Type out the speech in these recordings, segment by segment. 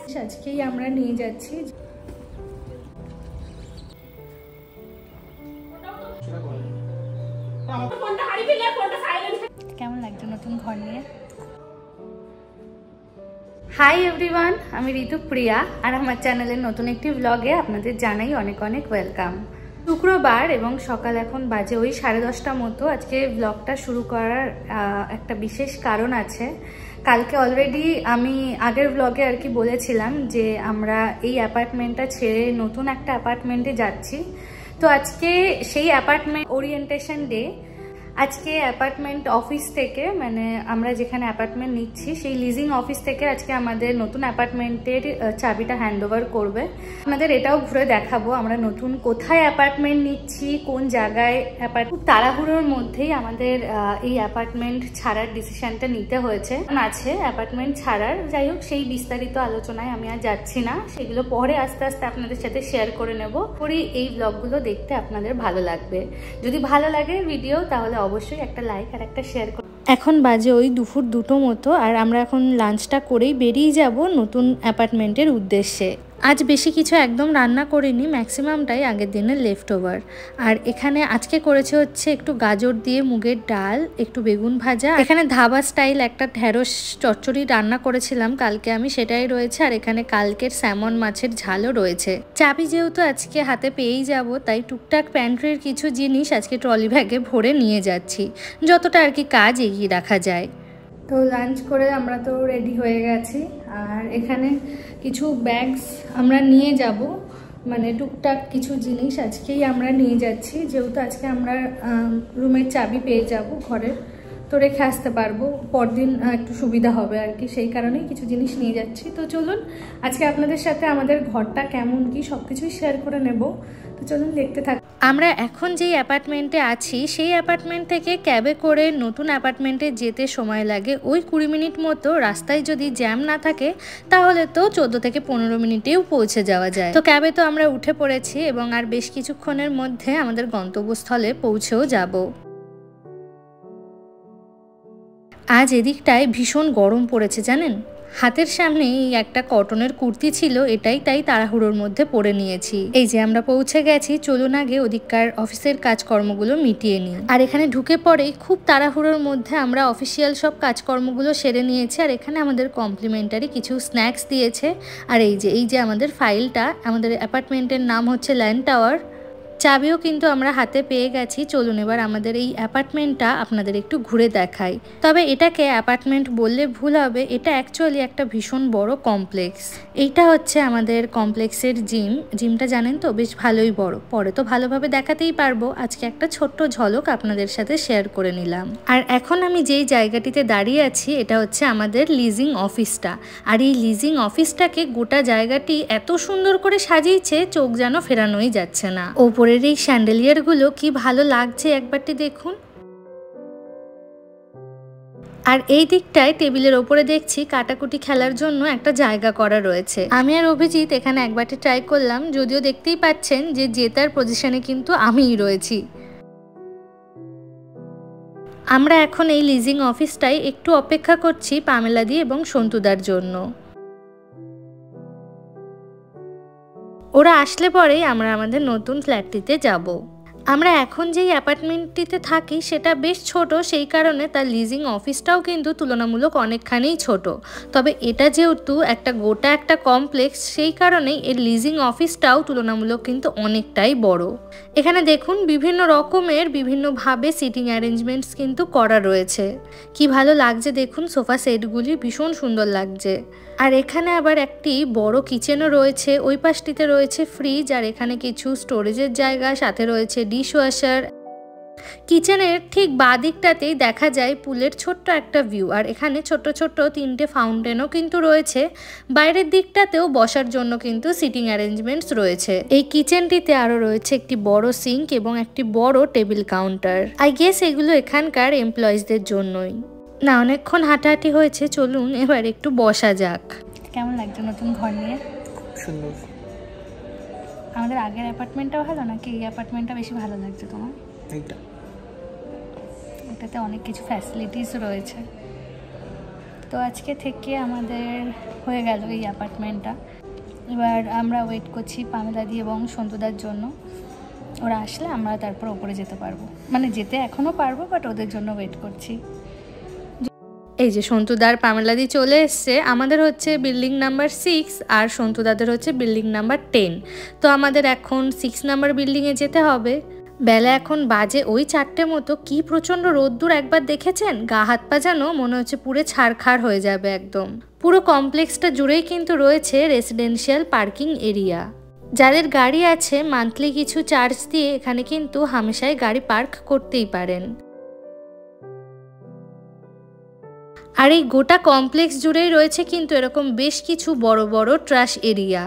আজকেই আমরা নিয়ে যাচ্ছি। কেমন লাগছে নতুন ঘর নিয়ে? হাই এভরিওয়ান, আমি ঋতুপ্রিয়া আর আমার চ্যানেলের নতুন একটি ব্লগে আপনাদের জানাই অনেক অনেক ওয়েলকাম। শুক্রবার এবং সকাল এখন বাজে ওই 10:30 মতো। আজকে ব্লগটা শুরু করার একটা বিশেষ কারণ আছে। কালকে অলরেডি আমি আগের ব্লগে আর কি বলেছিলাম যে আমরা এই অ্যাপার্টমেন্টটা ছেড়ে নতুন একটা অ্যাপার্টমেন্টে যাচ্ছি। তো আজকে সেই অ্যাপার্টমেন্ট ওরিয়েন্টেশন ডে। আজকে অ্যাপার্টমেন্ট অফিস থেকে, মানে আমরা যেখানে অ্যাপার্টমেন্ট নিচ্ছি সেই লিজিং অফিস থেকে আজকে আমাদের নতুন অ্যাপার্টমেন্টের চাবিটা হ্যান্ডওভার করবে। আপনাদের এটাও ঘুরে দেখাবো আমরা নতুন কোথায় অ্যাপার্টমেন্ট নিচ্ছি, কোন জায়গায়। খুব তাড়াহুড়োর মধ্যেই আমাদের এই অ্যাপার্টমেন্ট ছাড়ার ডিসিশনটা নিতে হয়েছে। আছে অ্যাপার্টমেন্ট ছাড়ার, যাই হোক সেই বিস্তারিত আলোচনায় আমি আর যাচ্ছি না, সেগুলো পরে আস্তে আস্তে আপনাদের সাথে শেয়ার করে নেব। করি এই ব্লগগুলো দেখতে আপনাদের ভালো লাগবে। যদি ভালো লাগে ভিডিও তাহলে অবশ্যই একটা লাইক আর একটা শেয়ার করুন। এখন বাজে ওই দুপুর 2টো মতো আর আমরা এখন লাঞ্চটা করেই বেরিয়ে যাব নতুন অ্যাপার্টমেন্টের উদ্দেশ্যে। আজ বেশি কিছু একদম রান্না করিনি, ম্যাক্সিমামটাই আগের দিনের লেফট ওভার। আর এখানে আজকে করেছে হচ্ছে একটু গাজর দিয়ে মুগের ডাল, একটু বেগুন ভাজা। এখানে ধাবা স্টাইল একটা ঢেঁড়স চচ্চড়ি রান্না করেছিলাম কালকে আমি, সেটাই রয়েছে। আর এখানে কালকের স্যামন মাছের ঝালও রয়েছে। চাবি যেহেতু আজকে হাতে পেয়েই যাব, তাই টুকটাক প্যান্ট্রির কিছু জিনিস আজকে ট্রলি ব্যাগে ভরে নিয়ে যাচ্ছি, যতটা আর কি কাজ এগিয়ে রাখা যায়। তো লাঞ্চ করে আমরা তো রেডি হয়ে গেছি। আর এখানে কিছু ব্যাগস আমরা নিয়ে যাব, মানে টুকটাক কিছু জিনিস আজকেই আমরা নিয়ে যাচ্ছি, যেহেতু আজকে আমরা রুমের চাবি পেয়ে যাব ঘরের, তো রেখে আসতে পারবো, পরদিন একটু সুবিধা হবে আর কি, সেই কারণেই কিছু জিনিস নিয়ে যাচ্ছি। তো চলুন আজকে আপনাদের সাথে আমাদের ঘরটা কেমন কি সবকিছুই শেয়ার করে নেব। তো চলুন দেখতে থাক। আমরা এখন যেই অ্যাপার্টমেন্টে আছি সেই অ্যাপার্টমেন্ট থেকে ক্যাবে করে নতুন অ্যাপার্টমেন্টে যেতে সময় লাগে ওই 20 মিনিট মতো। রাস্তায় যদি জ্যাম না থাকে তাহলে তো 14 থেকে 15 মিনিটেও পৌঁছে যাওয়া যায়। তো ক্যাবে তো আমরা উঠে পড়েছি এবং আর বেশ কিছুক্ষণের মধ্যে আমাদের গন্তব্যস্থলে পৌঁছেও যাব। আজ এদিকটায় ভীষণ গরম পড়েছে জানেন। হাতের সামনে এই একটা কটনের কুর্তি ছিল, এটাই তাই তাড়াহুড়োর মধ্যে পরে নিয়েছি। এই যে আমরা পৌঁছে গেছি, চলুন আগে ওদিককার অফিসের কাজকর্মগুলো মিটিয়ে নিই। আর এখানে ঢুকে পড়েই খুব তাড়াহুড়োর মধ্যে আমরা অফিসিয়াল সব কাজকর্মগুলো সেরে নিয়েছি। আর এখানে আমাদের কমপ্লিমেন্টারি কিছু স্ন্যাক্স দিয়েছে। আর এই যে আমাদের ফাইলটা, আমাদের অ্যাপার্টমেন্টের নাম হচ্ছে ল্যান্ড টাওয়ার। চাবিও কিন্তু আমরা হাতে পেয়ে গেছি। চলুন এবার আমাদের এই অ্যাপার্টমেন্টটা আপনাদের একটু ঘুরে দেখাই। তবে এটাকে অ্যাপার্টমেন্ট বললে ভুল হবে, এটা অ্যাকচুয়ালি একটা ভীষণ বড় কমপ্লেক্স। এইটা হচ্ছে আমাদের কমপ্লেক্সের জিমটা জানেন তো, বেশ ভালোই বড়। পরে তো ভালোভাবে দেখাতেই পারবো, আজকে একটা ছোট্ট ঝলক আপনাদের সাথে শেয়ার করে নিলাম। আর এখন আমি যেই জায়গাটিতে দাঁড়িয়ে আছি এটা হচ্ছে আমাদের লিজিং অফিসটা। আর এই লিজিং অফিসটাকে গোটা জায়গাটি এত সুন্দর করে সাজিয়েছে, চোখ যেন ফেরানোই যাচ্ছে না। ওপরে এই স্যান্ডেলিয়ার গুলো কি ভালো লাগছে একবারটি দেখুন। আর এই দিকটায় টেবিলের ওপরে দেখছি কাটাকুটি খেলার জন্য একটা জায়গা করা রয়েছে। আমি আর অভিজিৎ এখানে একবারটি ট্রাই করলাম, যদিও দেখতেই পাচ্ছেন যে জেতার পজিশনে কিন্তু আমিই রয়েছি। আমরা এখন এই লিজিং অফিসটাই একটু অপেক্ষা করছি পামেলা দি এবং সন্তুদার জন্য। ওরা আসলে পরেই আমরা আমাদের নতুন ফ্ল্যাটটিতে যাব। আমরা এখন যেই অ্যাপার্টমেন্টটিতে থাকি সেটা বেশ ছোট, সেই কারণে তার লিজিং অফিসটাও কিন্তু তুলনামূলক অনেকখানিই ছোট। তবে এটা যেহেতু গোটা একটা কমপ্লেক্স, সেই কারণেই এর লিজিং অফিসটাও তুলনামূলক কিন্তু অনেকটাই বড়। এখানে দেখুন বিভিন্ন রকমের বিভিন্নভাবে সিটিং অ্যারেঞ্জমেন্টস কিন্তু করা রয়েছে। কি ভালো লাগছে দেখুন, সোফা সেটগুলি ভীষণ সুন্দর লাগছে। আর এখানে আবার একটি বড় কিচেনও রয়েছে, ওই পাশটিতে রয়েছে ফ্রিজ, আর এখানে কিছু স্টোরেজের জায়গা, সাথে রয়েছে ডিশওয়াশার। কিচেনের ঠিক বাঁ দিকটাতেই দেখা যায় পুলের ছোট্ট একটা ভিউ। আর এখানে ছোট্ট ছোট্ট 3টে ফাউন্টেনও কিন্তু রয়েছে। বাইরের দিকটাতেও বসার জন্য কিন্তু সিটিং অ্যারেঞ্জমেন্টস রয়েছে। এই কিচেনটিতে আরও রয়েছে একটি বড় সিঙ্ক এবং একটি বড় টেবিল কাউন্টার। আই গেস এগুলো এখানকার এমপ্লয়িজদের জন্যই। না, অনেকক্ষণ হাঁটাহাঁটি হয়েছে, চলুন এবার একটু বসা যাক। কেমন লাগছে নতুন ঘর নিয়ে? সুন্দর। আমাদের আগের অ্যাপার্টমেন্টটাও ভালো নাকি এই অ্যাপার্টমেন্টটা বেশি ভালো লাগছে তোমার? এটাতে অনেক কিছু ফ্যাসিলিটিস রয়েছে। তো আজকে থেকে আমাদের হয়ে গেল এই অ্যাপার্টমেন্টটা। এবার আমরা ওয়েট করছি পামেলাদি এবং সন্তুদার জন্য। ওরা আসলে আমরা তারপর ওপরে যেতে পারবো, মানে যেতে এখনও পারবো, বাট ওদের জন্য ওয়েট করছি। এই যে সন্তুদার পামেলাদি চলে এসছে। আমাদের হচ্ছে বিল্ডিং নাম্বার 6 আর সন্তুদাদের হচ্ছে বিল্ডিং নাম্বার 10। তো আমাদের এখন 6 নাম্বার বিল্ডিংয়ে যেতে হবে। বেলা এখন বাজে ওই 4টে মতো। কি প্রচণ্ড রোদ্দুর একবার দেখেছেন? গা হাত পা যেন মনে হচ্ছে পুরো ছাড়খাড় হয়ে যাবে একদম। পুরো কমপ্লেক্সটা জুড়েই কিন্তু রয়েছে রেসিডেন্সিয়াল পার্কিং এরিয়া। যাদের গাড়ি আছে মান্থলি কিছু চার্জ দিয়ে এখানে কিন্তু হামেশাই গাড়ি পার্ক করতেই পারেন। আর এই গোটা কমপ্লেক্স জুড়েই রয়েছে কিন্তু এরকম বেশ কিছু বড় বড় ট্রাশ এরিয়া।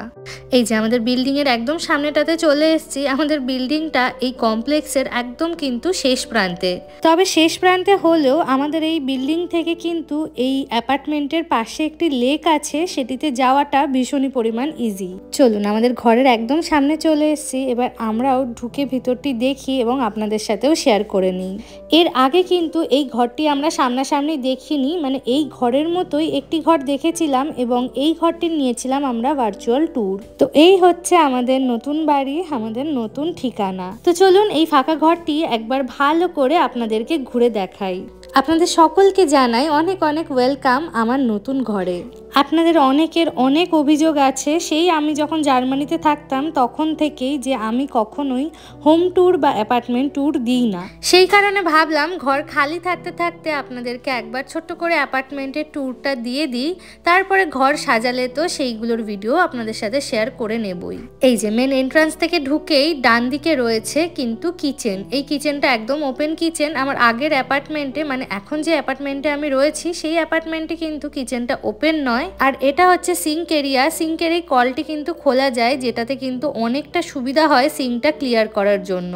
এই যে আমাদের বিল্ডিংয়ের একদম সামনেটাতে চলে এসেছি। আমাদের বিল্ডিংটা এই কমপ্লেক্সের একদম কিন্তু শেষ প্রান্তে। তবে শেষ প্রান্তে হলেও আমাদের এই বিল্ডিং থেকে কিন্তু এই অ্যাপার্টমেন্টের পাশে একটি লেক আছে, সেটিতে যাওয়াটা ভীষণই পরিমাণ ইজি। চলুন, আমাদের ঘরের একদম সামনে চলে এসেছি। এবার আমরাও ঢুকে ভিতরটি দেখি এবং আপনাদের সাথেও শেয়ার করে নিই। এর আগে কিন্তু এই ঘরটি আমরা সামনাসামনি দেখিনি, মানে এই ঘরের মতোই একটি ঘর দেখেছিলাম এবং এই ঘরটি নিয়েছিলাম আমরা ভার্চুয়াল ট্যুর। তো এই হচ্ছে আমাদের নতুন বাড়ি, আমাদের নতুন ঠিকানা। তো চলুন এই ফাঁকা ঘরটি একবার ভালো করে আপনাদেরকে ঘুরে দেখাই। আপনাদের সকলকে জানাই অনেক অনেক ওয়েলকাম আমার নতুন ঘরে। আপনাদের অনেকের অনেক অভিযোগ আছে সেই আমি যখন জার্মানিতে থাকতাম তখন থেকেই, যে আমি কখনোই হোম ট্যুর বা অ্যাপার্টমেন্ট ট্যুর দিই না। সেই কারণে ভাবলাম ঘর খালি থাকতে থাকতে আপনাদেরকে একবার ছোট্ট করে অ্যাপার্টমেন্টের ট্যুরটা দিয়ে দিই। তারপরে ঘর সাজালে তো সেইগুলোর ভিডিও আপনাদের সাথে শেয়ার করে নেবই। এই যে মেন এন্ট্রান্স থেকে ঢুকেই ডান দিকে রয়েছে কিন্তু কিচেন। এই কিচেনটা একদম ওপেন কিচেন। আমার আগের অ্যাপার্টমেন্টে, মানে এখন যে অ্যাপার্টমেন্টে আমি রয়েছি সেই অ্যাপার্টমেন্টে কিন্তু কিচেনটা ওপেন নয়। আর এটা হচ্ছে সিঙ্ক এরিয়া। সিঙ্কের এই কলটি কিন্তু খোলা যায়, যেটাতে কিন্তু অনেকটা সুবিধা হয় সিঙ্কটা ক্লিয়ার করার জন্য।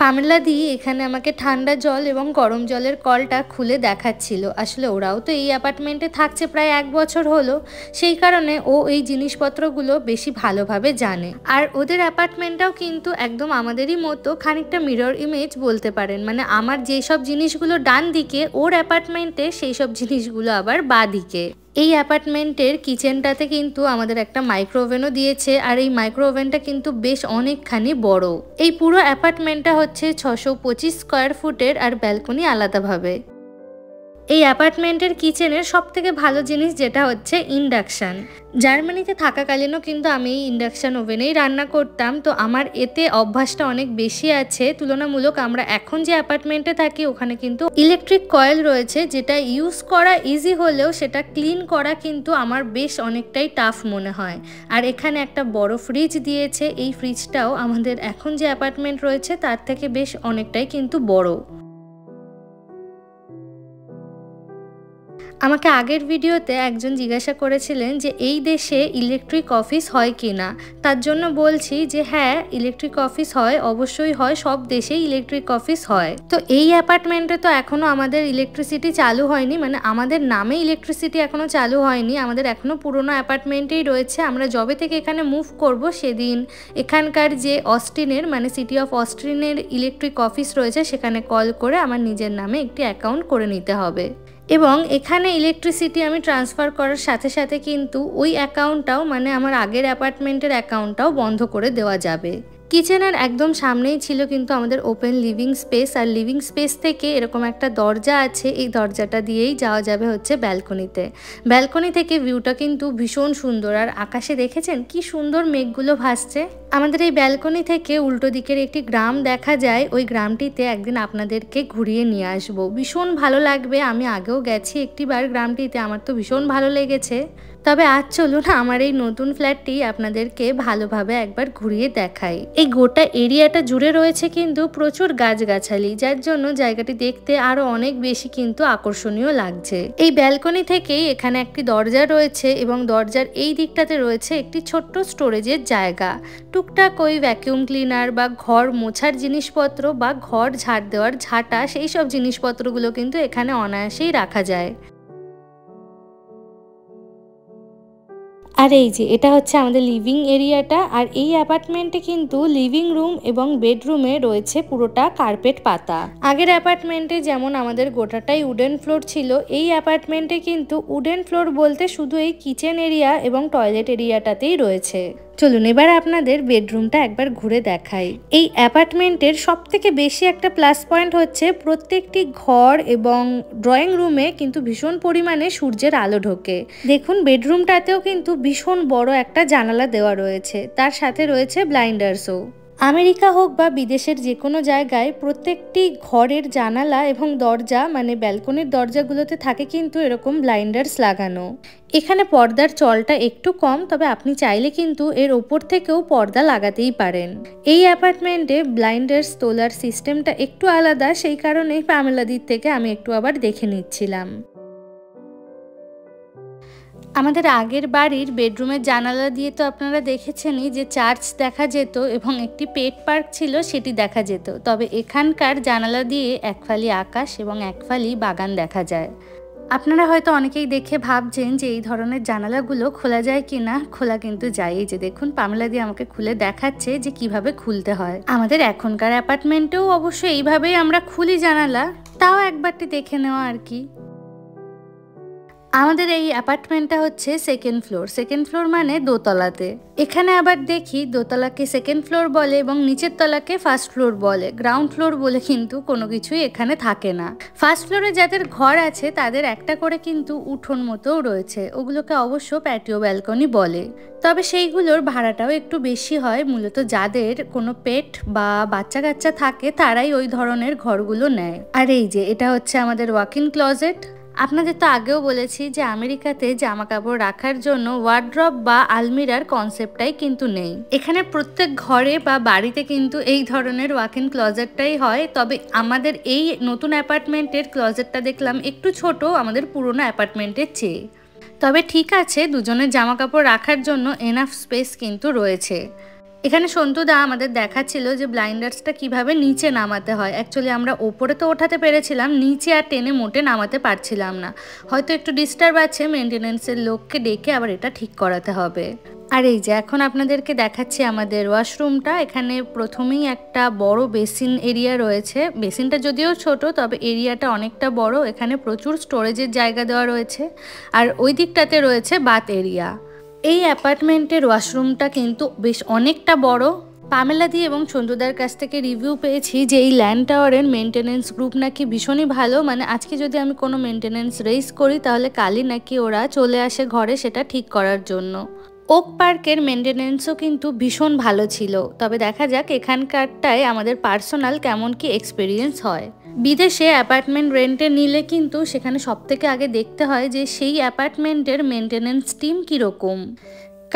পামেলাদি এখানে আমাকে ঠান্ডা জল এবং গরম জলের কলটা খুলে দেখাচ্ছিল। আসলে ওরাও তো এই অ্যাপার্টমেন্টে থাকছে প্রায় 1 বছর হলো, সেই কারণে ও এই জিনিসপত্রগুলো বেশি ভালোভাবে জানে। আর ওদের অ্যাপার্টমেন্টটাও কিন্তু একদম আমাদেরই মতো, খানিকটা মিরর ইমেজ বলতে পারেন। মানে আমার যেসব জিনিসগুলো ডান দিকে, ওর অ্যাপার্টমেন্টে সেই সব জিনিসগুলো আবার বাঁ দিকে। এই অ্যাপার্টমেন্টের কিচেনটাতে কিন্তু আমাদের একটা মাইক্রো ওভেনও দিয়েছে, আর এই মাইক্রো ওভেনটা কিন্তু বেশ অনেকখানি বড়। এই পুরো অ্যাপার্টমেন্টটা হচ্ছে 625 স্কোয়ার ফুটের, আর ব্যালকনি আলাদাভাবে। এই অ্যাপার্টমেন্টের কিচেনের সবথেকে ভালো জিনিস যেটা হচ্ছে ইন্ডাকশান। জার্মানিতে থাকাকালীনও কিন্তু আমি এই ইন্ডাকশান ওভেনেই রান্না করতাম, তো আমার এতে অভ্যাসটা অনেক বেশি আছে তুলনামূলক। আমরা এখন যে অ্যাপার্টমেন্টে থাকি ওখানে কিন্তু ইলেকট্রিক কয়েল রয়েছে, যেটা ইউজ করা ইজি হলেও সেটা ক্লিন করা কিন্তু আমার বেশ অনেকটাই টাফ মনে হয়। আর এখানে একটা বড় ফ্রিজ দিয়েছে। এই ফ্রিজটাও আমাদের এখন যে অ্যাপার্টমেন্ট রয়েছে তার থেকে বেশ অনেকটাই কিন্তু বড়। আমাকে আগের ভিডিওতে একজন জিজ্ঞাসা করেছিলেন যে এই দেশে ইলেকট্রিক অফিস হয় কি না। তার জন্য বলছি যে হ্যাঁ, ইলেকট্রিক অফিস হয়, অবশ্যই হয়, সব দেশেই ইলেকট্রিক অফিস হয়। তো এই অ্যাপার্টমেন্টে তো এখনও আমাদের ইলেকট্রিসিটি চালু হয়নি, মানে আমাদের নামে ইলেকট্রিসিটি এখনও চালু হয়নি। আমাদের এখনও পুরোনো অ্যাপার্টমেন্টেই রয়েছে। আমরা যবে থেকে এখানে মুভ করব সেদিন এখানকার যে অস্টিনের, মানে সিটি অফ অস্টিনের ইলেকট্রিক অফিস রয়েছে সেখানে কল করে আমার নিজের নামে একটি অ্যাকাউন্ট করে নিতে হবে। এবং এখানে ইলেকট্রিসিটি আমি ট্রান্সফার করার সাথে সাথে কিন্তু ওই অ্যাকাউন্টটাও, মানে আমার আগের অ্যাপার্টমেন্টের অ্যাকাউন্টটাও বন্ধ করে দেওয়া যাবে। কিচেনের একদম সামনেই ছিল কিন্তু আমাদের ওপেন লিভিং স্পেস, আর লিভিং স্পেস থেকে এরকম একটা দরজা আছে, এই দরজাটা দিয়েই যাওয়া যাবে হচ্ছে ব্যালকনিতে। ব্যালকনি থেকে ভিউটা কিন্তু ভীষণ সুন্দর। আর আকাশে দেখেছেন কি সুন্দর মেঘগুলো ভাসছে। আমাদের এই ব্যালকনি থেকে উল্টো দিকের একটি গ্রাম দেখা যায়। ওই গ্রামটিতে একদিন আপনাদেরকে ঘুরিয়ে নিয়ে আসবো, ভীষণ ভালো লাগবে। আমি আগেও গেছি একটিবার গ্রামটিতে, আমার তো ভীষণ ভালো লেগেছে। তবে আজ চলুন আমার এই নতুন ফ্ল্যাটটি আপনাদেরকে ভালোভাবে একবার ঘুরিয়ে দেখাই। এই গোটা এরিয়াটা জুড়ে রয়েছে কিন্তু প্রচুর গাছগাছালি, যার জন্য জায়গাটি দেখতে আরো অনেক বেশি কিন্তু আকর্ষণীয় লাগছে। এই ব্যালকনি থেকেই এখানে একটি দরজা রয়েছে এবং দরজার এই দিকটাতে রয়েছে একটি ছোট্ট স্টোরেজের জায়গা। টুকটাক ওই ভ্যাকিউম ক্লিনার বা ঘর মোছার জিনিসপত্র বা ঘর ঝাড় দেওয়ার ঝাঁটা, সেই সব জিনিসপত্রগুলো কিন্তু এখানে অনায়াসেই রাখা যায়। আর এই যে এটা হচ্ছে আমাদের লিভিং এরিয়াটা। আর এই অ্যাপার্টমেন্টে কিন্তু লিভিং রুম এবং বেডরুমে রয়েছে পুরোটা কার্পেট পাতা। আগের অ্যাপার্টমেন্টে যেমন আমাদের গোটাটাই উডেন ফ্লোর ছিল, এই অ্যাপার্টমেন্টে কিন্তু উডেন ফ্লোর বলতে শুধু এই কিচেন এরিয়া এবং টয়লেট এরিয়াটাতেই রয়েছে। চলুন এবার আপনাদের বেডরুমটা একবার ঘুরে দেখাই। এই অ্যাপার্টমেন্টের সব থেকে বেশি একটা প্লাস পয়েন্ট হচ্ছে প্রত্যেকটি ঘর এবং ড্রয়িং রুমে কিন্তু ভীষণ পরিমাণে সূর্যের আলো ঢোকে। দেখুন বেডরুমটাতেও কিন্তু ভীষণ বড় একটা জানালা দেওয়া রয়েছে, তার সাথে রয়েছে ব্লাইন্ডার্সও। আমেরিকা হোক বা বিদেশের যে কোনো জায়গায় প্রত্যেকটি ঘরের জানালা এবং দরজা মানে ব্যালকনির দরজাগুলোতে থাকে কিন্তু এরকম ব্লাইন্ডার্স লাগানো। এখানে পর্দার চলটা একটু কম, তবে আপনি চাইলে কিন্তু এর ওপর থেকেও পর্দা লাগাতেই পারেন। এই অ্যাপার্টমেন্টে ব্লাইন্ডার্স তোলার সিস্টেমটা একটু আলাদা, সেই কারণেই পামেলাদির থেকে আমি একটু আবার দেখে নিচ্ছিলাম। আমাদের আগের বাড়ির বেডরুমের জানালা দিয়ে তো আপনারা দেখেছেনই যে চার্চ দেখা যেত এবং একটি পেট পার্ক ছিল সেটি দেখা যেত, তবে এখানকার জানালা দিয়ে এক ফালি আকাশ এবং এক ফালি বাগান দেখা যায়। আপনারা হয়তো অনেকেই দেখে ভাবছেন যে এই ধরনের জানালাগুলো খোলা যায় কি না। খোলা কিন্তু যায়। এই যে দেখুন পামেলা দিয়ে আমাকে খুলে দেখাচ্ছে যে কিভাবে খুলতে হয়। আমাদের এখনকার অ্যাপার্টমেন্টেও অবশ্য এইভাবেই আমরা খুলি জানালা, তাও একবারটি দেখে নেওয়া আর কি। আমাদের এই অ্যাপার্টমেন্টটা হচ্ছে সেকেন্ড ফ্লোর মানে দোতলাতে। এখানে আবার দেখি দোতলাকে সেকেন্ড ফ্লোর বলে এবং নিচের তলাকে ফার্স্ট ফ্লোর বলে। গ্রাউন্ড ফ্লোর বলে কিন্তু কোনো কিছুই এখানে থাকে না। ফার্স্ট ফ্লোরে যাদের ঘর আছে তাদের একটা করে কিন্তু উঠোন মতোও রয়েছে, ওগুলোকে অবশ্য প্যাটিও ব্যালকনি বলে। তবে সেইগুলোর ভাড়াটাও একটু বেশি হয়। মূলত যাদের কোনো পেট বা বাচ্চা কাচ্চা থাকে তারাই ওই ধরনের ঘরগুলো নেয়। আর এই যে এটা হচ্ছে আমাদের ওয়াক ইন ক্লোজেট। আপনাদের তো আগেও বলেছি যে আমেরিকাতে জামা কাপড় রাখার জন্য ওয়ার্ড্রপ বা আলমিরার কনসেপ্টটাই কিন্তু নেই। এখানে প্রত্যেক ঘরে বা বাড়িতে কিন্তু এই ধরনের ওয়াক ইন ক্লোজেটটাই হয়। তবে আমাদের এই নতুন অ্যাপার্টমেন্টের ক্লোজেটটা দেখলাম একটু ছোট আমাদের পুরোনো অ্যাপার্টমেন্টের চেয়ে। তবে ঠিক আছে, দুজনের জামা কাপড় রাখার জন্য এনাফ স্পেস কিন্তু রয়েছে। এখানে সন্তুদা আমাদের দেখাচ্ছিল যে ব্লাইন্ডার্সটা কিভাবে নিচে নামাতে হয়। অ্যাকচুয়ালি আমরা ওপরে তো ওঠাতে পেরেছিলাম, নিচে আর টেনে মোটে নামাতে পারছিলাম না। হয়তো একটু ডিস্টার্ব আছে, মেনটেনেন্সের লোককে ডেকে আবার এটা ঠিক করাতে হবে। আর এই যে এখন আপনাদেরকে দেখাচ্ছি আমাদের ওয়াশরুমটা। এখানে প্রথমেই একটা বড় বেসিন এরিয়া রয়েছে। বেসিনটা যদিও ছোট, তবে এরিয়াটা অনেকটা বড়। এখানে প্রচুর স্টোরেজের জায়গা দেওয়া রয়েছে। আর ওই দিকটাতে রয়েছে বাথ এরিয়া। এই অ্যাপার্টমেন্টের ওয়াশরুমটা কিন্তু বেশ অনেকটা বড়। পামেলাদি এবং সন্তুদার কাছ থেকে রিভিউ পেয়েছি যে এই ল্যান্ড টাওয়ারের মেনটেনেন্স গ্রুপ নাকি ভীষণই ভালো। মানে আজকে যদি আমি কোনো মেনটেনেন্স রেইজ করি তাহলে কালই নাকি ওরা চলে আসে ঘরে সেটা ঠিক করার জন্য। ওক পার্কের মেনটেনেন্সও কিন্তু ভীষণ ভালো ছিল। তবে দেখা যাক এখানকারটায় আমাদের পার্সোনাল কেমন কি এক্সপিরিয়েন্স হয়। বিদেশে অ্যাপার্টমেন্ট রেন্টে নিলে কিন্তু সেখানে সবথেকে আগে দেখতে হয় যে সেই অ্যাপার্টমেন্টের মেনটেনেন্স টিম কীরকম।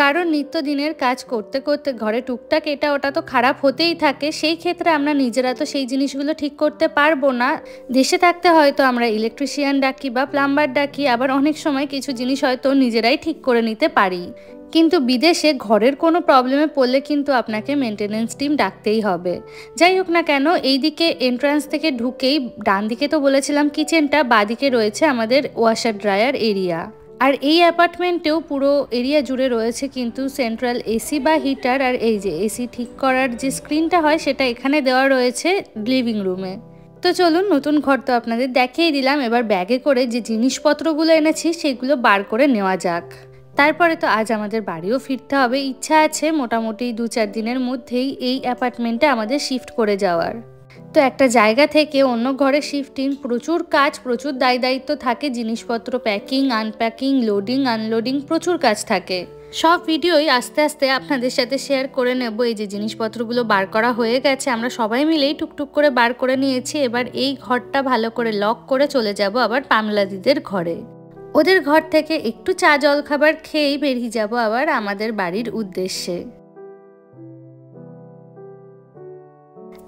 কারণ নিত্যদিনের কাজ করতে করতে ঘরে টুকটাক এটা ওটা তো খারাপ হতেই থাকে। সেই ক্ষেত্রে আমরা নিজেরা তো সেই জিনিসগুলো ঠিক করতে পারবো না। দেশে থাকতে হয়তো আমরা ইলেকট্রিশিয়ান ডাকি বা প্লাম্বার ডাকি, আবার অনেক সময় কিছু জিনিস হয়তো নিজেরাই ঠিক করে নিতে পারি। কিন্তু বিদেশে ঘরের কোনো প্রবলেমে পড়লে কিন্তু আপনাকে মেনটেনেন্স টিম ডাকতেই হবে। যাই হোক না কেন, এই দিকে এন্ট্রান্স থেকে ঢুকেই ডান দিকে তো বলেছিলাম কিচেনটা, বাদিকে রয়েছে আমাদের ওয়াশার ড্রায়ার এরিয়া। আর এই অ্যাপার্টমেন্টেও পুরো এরিয়া জুড়ে রয়েছে কিন্তু সেন্ট্রাল এসি বা হিটার। আর এই যে এসি ঠিক করার যে স্ক্রিনটা হয় সেটা এখানে দেওয়া রয়েছে লিভিং রুমে। তো চলুন, নতুন ঘর তো আপনাদের দেখিয়ে দিলাম, এবার ব্যাগে করে যে জিনিসপত্রগুলো এনেছি সেগুলো বার করে নেওয়া যাক। তারপরে তো আজ আমাদের বাড়িও ফিরতে হবে। ইচ্ছা আছে মোটামুটি 2-4 দিনের মধ্যেই এই অ্যাপার্টমেন্টে আমাদের শিফট করে যাওয়ার। তো একটা জায়গা থেকে অন্য ঘরে শিফটিং প্রচুর কাজ, প্রচুর দায়িত্ব থাকে। জিনিসপত্র প্যাকিং, আনপ্যাকিং, লোডিং, আনলোডিং, প্রচুর কাজ থাকে। সব ভিডিওই আস্তে আস্তে আপনাদের সাথে শেয়ার করে নেব। এই যে জিনিসপত্রগুলো বার করা হয়ে গেছে, আমরা সবাই মিলেই টুকটুক করে বার করে নিয়েছি। এবার এই ঘরটা ভালো করে লক করে চলে যাব আবার পামেলাদিদের ঘরে। ওদের ঘর থেকে একটু চা জল খাবার খেয়েই বেরিয়ে যাব আবার আমাদের বাড়ির উদ্দেশ্যে।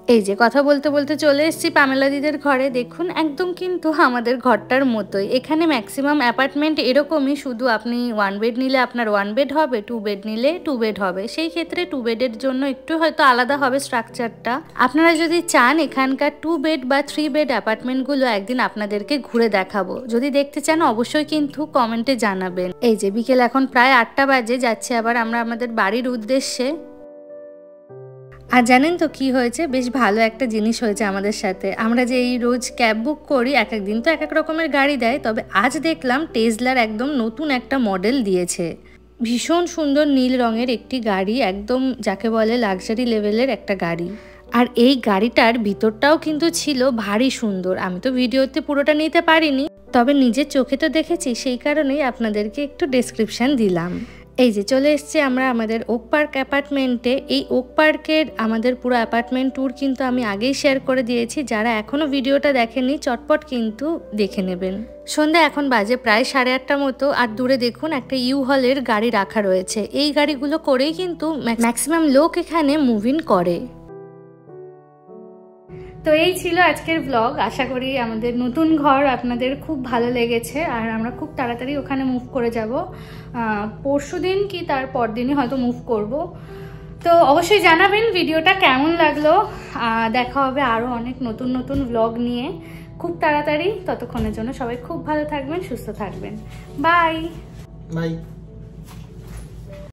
এই যে কথা বলতে বলতে চলে এসেছি পামেলা দিদের ঘরে। দেখুন একদম কিন্তু আমাদের ঘরটার মতোই। এখানে ম্যাক্সিমাম অ্যাপার্টমেন্ট এরকমই, শুধু আপনি 1 বেড নিলে আপনার 1 বেড হবে, 2 বেড নিলে 2 বেড হবে। সেই ক্ষেত্রে 2 বেডের জন্য একটু হয়তো আলাদা হবে স্ট্রাকচারটা। আপনারা যদি চান এখানকার 2 বেড বা 3 বেড অ্যাপার্টমেন্টগুলো একদিন আপনাদেরকে ঘুরে দেখাবো। যদি দেখতে চান অবশ্যই কিন্তু কমেন্টে জানাবেন। এই যে বিকেল এখন প্রায় 8টা বাজে, যাচ্ছে আবার আমরা আমাদের বাড়ির উদ্দেশ্যে। আর জানেন তো কি হয়েছে, বেশ ভালো একটা জিনিস হয়েছে আমাদের সাথে। আমরা যে এই রোজ ক্যাব বুক করি, এক এক দিন তো এক এক রকমের গাড়ি দেয়, তবে আজ দেখলাম টেসলার একদম নতুন একটা মডেল দিয়েছে। ভীষণ সুন্দর নীল রঙের একটি গাড়ি, একদম যাকে বলে লাক্সারি লেভেলের একটা গাড়ি। আর এই গাড়িটার ভিতরটাও কিন্তু ছিল ভারী সুন্দর। আমি তো ভিডিওতে পুরোটা নিতে পারিনি, তবে নিজের চোখে তো দেখেছি, সেই কারণেই আপনাদেরকে একটু ডেসক্রিপশন দিলাম। এই যে চলে এসেছি আমরা আমাদের ওক পার্ক অ্যাপার্টমেন্টে। এই ওক পার্কের আমাদের পুরো অ্যাপার্টমেন্ট ট্যুর কিন্তু আমি আগেই শেয়ার করে দিয়েছি। যারা এখনও ভিডিওটা দেখেননি চটপট কিন্তু দেখে নেবেন। সন্ধ্যা এখন বাজে প্রায় 8:30 মতো। আর দূরে দেখুন একটা ইউ হলের গাড়ি রাখা রয়েছে। এই গাড়িগুলো করেই কিন্তু ম্যাক্সিমাম লোক এখানে মুভ ইন করে। তো এই ছিল আজকের ব্লগ। আশা করি আমাদের নতুন ঘর আপনাদের খুব ভালো লেগেছে। আর আমরা খুব তাড়াতাড়ি ওখানে মুভ করে যাব, পরশুদিন কি তার পরদিনই হয়তো মুভ করব। তো অবশ্যই জানাবেন ভিডিওটা কেমন লাগলো। দেখা হবে আরও অনেক নতুন নতুন ব্লগ নিয়ে খুব তাড়াতাড়ি। ততক্ষণের জন্য সবাই খুব ভালো থাকবেন, সুস্থ থাকবেন। Bye bye.